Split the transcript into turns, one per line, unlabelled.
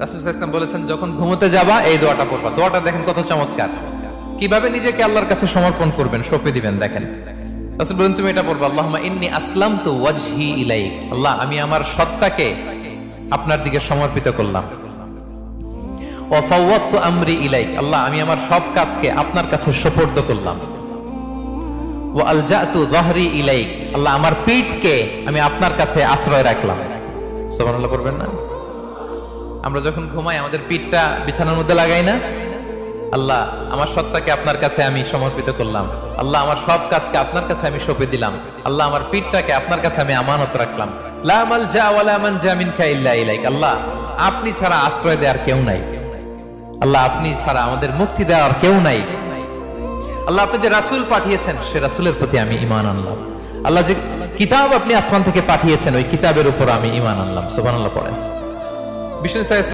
রাসূল সাল্লাল্লাহু আলাইহি ওয়াসাল্লাম বলেছেন, যখন ঘুমোতে যাবা এই দোয়াটা পড়বা। দোয়াটা দেখেন কত চমৎকার, কিভাবে নিজেকে আল্লাহর কাছে সমর্পণ করবেন, সঁপে দিবেন। দেখেন রাসূল বলেন, তুমি এটা পড়বা, আল্লাহুম্মা ইন্নী আসলামতু ওয়াজহি ইলাইক, আল্লাহ আমি আমার সত্তাকে আপনার দিকে সমর্পিত করলাম। ওয়া ফাওয়াদতু আমরি ইলাইক, আল্লাহ আমি আমার সব কাজকে আপনার কাছে সুপর্দ করলাম। ওয়া আলজাতু যহরি ইলাইক, আল্লাহ আমার পিঠকে আমি আপনার কাছে আশ্রয় রাখলাম। সুবহানাল্লাহ পড়বেন না? আমরা যখন ঘুমাই আমাদের পিঠটা বিছানার মধ্যে লাগাই না? আল্লাহ আমার সত্তাকে আপনার কাছে আমি সমর্পিত করলাম, আল্লাহ আমার সব কাজকে আপনার কাছে আমি সঁপে দিলাম, আল্লাহ আমার পিঠটাকে আপনার কাছে আমি আমানত রাখলাম। লা মালজা ওয়ালা মানজা মিনকা ইল্লা ইলাইক, আল্লাহ আপনি ছাড়া আশ্রয় দেওয়ার কেউ নাই, আল্লাহ আপনি ছাড়া আমাদের মুক্তি দেওয়ার কেউ নাই। আল্লাহ আপনি যে রাসূল পাঠিয়েছেন সে রাসূলের প্রতি আমি ঈমান আনলাম। আল্লাহ যে কিতাব আপনি আসমান থেকে পাঠিয়েছেন ওই কিতাবের উপর আমি ঈমান আনলাম। সুবহানাল্লাহ পড়েন। বিষ্ণু